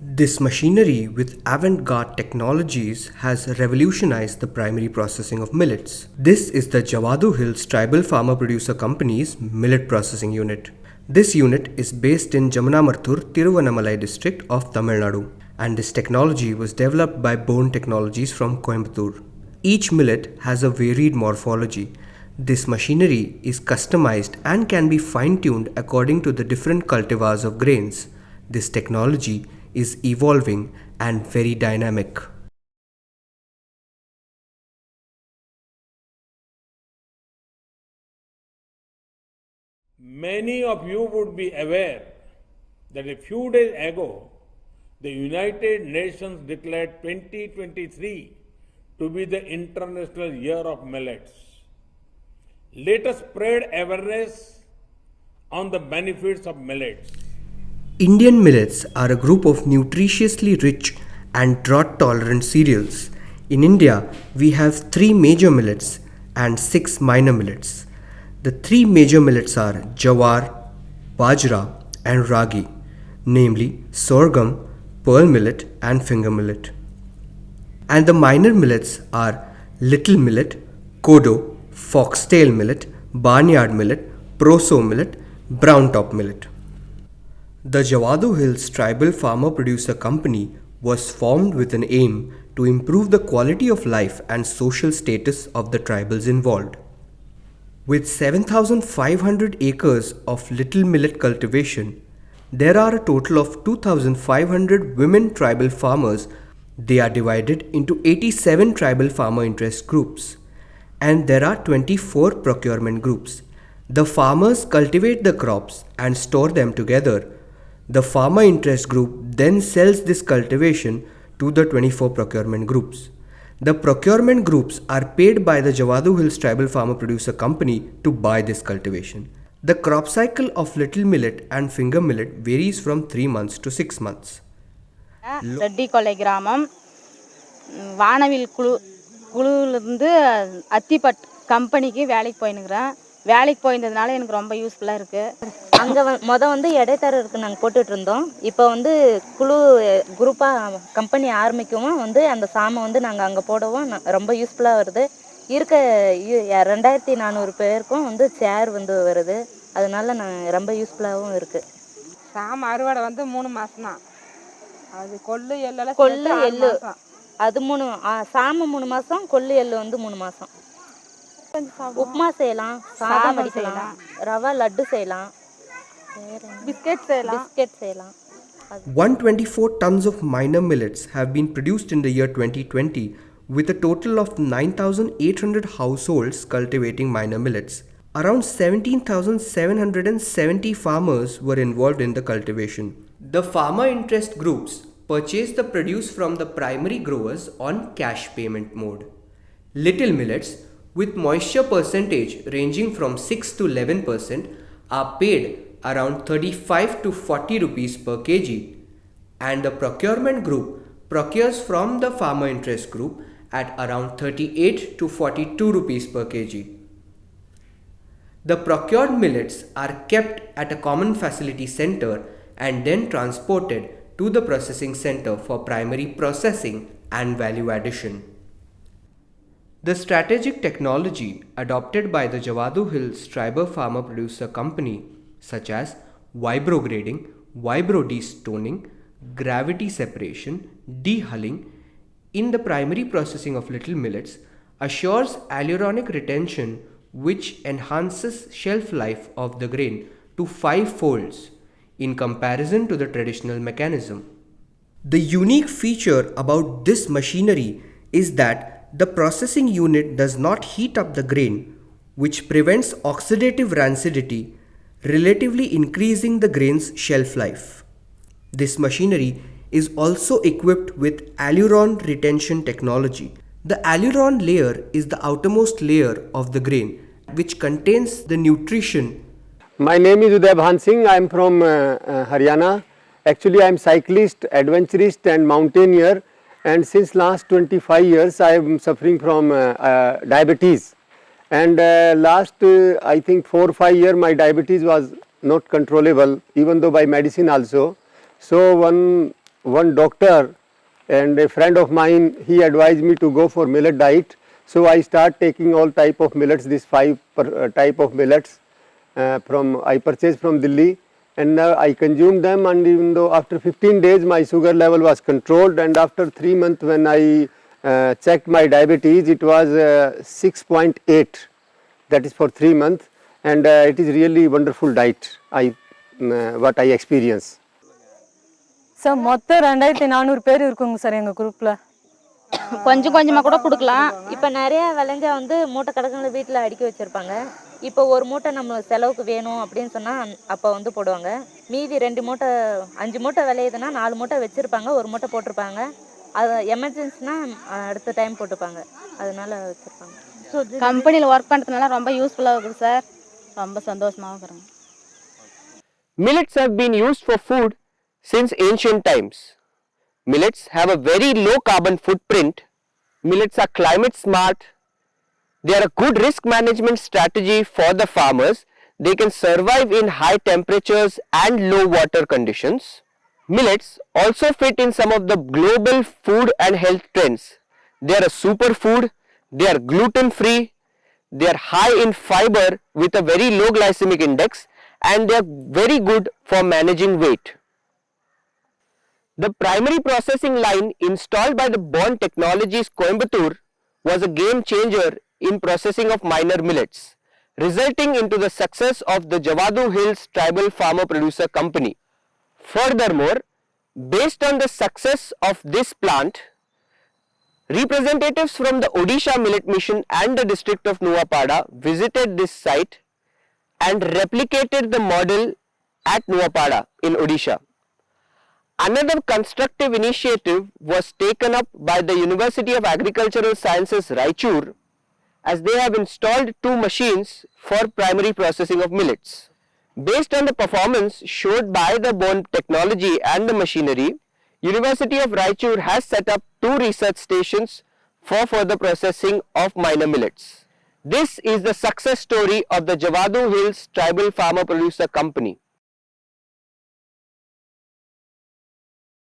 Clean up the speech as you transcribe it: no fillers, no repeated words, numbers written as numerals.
This machinery with avant-garde technologies has revolutionized the primary processing of millets. This is the Jawadu Hills Tribal Farmer Producer Company's Millet Processing Unit. This unit is based in Jamnamarthur, Tiruvannamalai district of Tamil Nadu, and this technology was developed by Bone Technologies from Coimbatore. Each millet has a varied morphology. This machinery is customized and can be fine-tuned according to the different cultivars of grains. This technology is evolving and very dynamic. Many of you would be aware that a few days ago, the United Nations declared 2023 to be the International Year of Millets. Let us spread awareness on the benefits of millets. Indian millets are a group of nutritiously rich and drought-tolerant cereals. In India, we have 3 major millets and 6 minor millets. The 3 major millets are jawar, bajra and ragi, namely sorghum, pearl millet and finger millet. And the minor millets are little millet, kodo, foxtail millet, barnyard millet, proso millet, brown top millet. The Jawadu Hills Tribal Farmer Producer Company was formed with an aim to improve the quality of life and social status of the tribals involved. With 7,500 acres of little millet cultivation, there are a total of 2,500 women tribal farmers. They are divided into 87 tribal farmer interest groups, and there are 24 procurement groups. The farmers cultivate the crops and store them together. The farmer interest group then sells this cultivation to the 24 procurement groups. The procurement groups are paid by the Jawadu Hills Tribal Farmer Producer Company to buy this cultivation. The crop cycle of little millet and finger millet varies from 3 months to 6 months. ரெட்டிக்கொலை கிராமம் வானவில் குழுவிலிருந்து அத்திப்பட் கம்பெனிக்கு வேலைக்கு போயினுக்கிறேன். வேலைக்கு போயிருந்ததுனால எனக்கு ரொம்ப யூஸ்ஃபுல்லாக இருக்குது. அங்கே வந்து இடைத்தரகருக்கு நாங்கள் போட்டுட்ருந்தோம். இப்போ வந்து குரூப்பாக கம்பெனி ஆரம்பிக்கவும் வந்து அந்த சாமை வந்து நாங்கள் அங்கே போடவும் ரொம்ப யூஸ்ஃபுல்லாக வருது. இருக்க 2400 பேருக்கும் வந்து சேர் வந்து வருது. அதனால ரொம்ப யூஸ்ஃபுல்லாகவும் இருக்குது. சாமை அறுவடை வந்து 3 மாதம் தான். அது கொள்ளு எள்ளு அது 3 சாமை 3 மாதம், கொள்ளு எள்ளு வந்து 3 மாதம். உப்புமா செய்யலாம், சாதம் வடிக்கலாம், ரவா லட்டு செய்யலாம், பிஸ்கெட் செய்யலாம். 124 tons of minor millets have been produced in the year 2020 with a total of 9,800 households cultivating minor millets. Around 17,770 farmers were involved in the cultivation. The farmer interest groups purchase the produce from the primary growers on cash payment mode. Little millets with moisture percentage ranging from 6 to 11% are paid around 35 to 40 rupees per kg, and the procurement group procures from the farmer interest group at around 38 to 42 rupees per kg. The procured millets are kept at a common facility center and then transported to the processing center for primary processing and value addition. The strategic technology adopted by the Jawadu Hills Tribal Farmer Producer Company, such as vibro grading, vibro destoning, gravity separation, dehulling, in the primary processing of little millets, assures alluronic retention, which enhances shelf life of the grain to 5 folds in comparison to the traditional mechanism. The unique feature about this machinery is that the processing unit does not heat up the grain, which prevents oxidative rancidity, relatively increasing the grain's shelf life. This machinery is also equipped with alluron retention technology. The alluron layer is the outermost layer of the grain, which contains the nutrition. My name is Uday Bhan Singh. I am from Haryana. Actually, I am cyclist, adventurist and mountaineer, and since last 25 years I am suffering from diabetes, and last I think 4 or 5 years my diabetes was not controllable, even though by medicine also. So one one doctor and a friend of mine, he advised me to go for millet diet. So I start taking all type of millets, this type of millets I purchased from Delhi, and I consumed them, and even though after 15 days my sugar level was controlled, and after 3 months when I checked my diabetes, it was 6.8, that is for 3 months, and it is really wonderful diet what I experience. Sir மொத்தம் 2400 பேர் இருக்குங்க sir எங்கள் குரூப்பில். கொஞ்சம் கொஞ்சமாக கூட கொடுக்கலாம். இப்போ நிறையா விளைஞ்சா வந்து மூட்டை கணக்கில் வீட்டில் அடுக்கி வச்சுருப்பாங்க. இப்போ ஒரு மூட்டை நம்ம செலவுக்கு வேணும் அப்படின்னு சொன்னால் அப்போ வந்து போடுவாங்க. மீதி 2 மூட்டை 5 மூட்டை விளையுதுன்னா 4 மூட்டை வச்சுருப்பாங்க, 1 மூட்டை போட்டிருப்பாங்க. அது எமர்ஜென்சினா அடுத்த டைம் போட்டுப்பாங்க, அதனால வச்சுருப்பாங்க. கம்பெனியில் ஒர்க் பண்ணுறதுனால ரொம்ப யூஸ்ஃபுல்லாக இருக்குது சார், ரொம்ப சந்தோஷமாகவும் இருக்கிறோம். Millets have been used for food since ancient times. Millets have a very low carbon footprint. Millets are climate smart. They are a good risk management strategy for the farmers. They can survive in high temperatures and low water conditions. Millets also fit in some of the global food and health trends. They are a superfood. They are gluten free. They are high in fiber with a very low glycemic index, and they are very good for managing weight. The primary processing line installed by the Bond Technologies Coimbatore was a game changer in processing of minor millets, resulting into the success of the Jawadu Hills Tribal Farmer Producer Company. Furthermore, based on the success of this plant, representatives from the Odisha Millet Mission and the district of Nuapada visited this site and replicated the model at Nuapada in Odisha. Another constructive initiative was taken up by the University of Agricultural Sciences Raichur, as they have installed 2 machines for primary processing of millets. Based on the performance showed by the Bond technology and the machinery, University of Raichur has set up 2 research stations for further processing of minor millets. This is the success story of the Jawadu Hills Tribal Farmer Producer Company.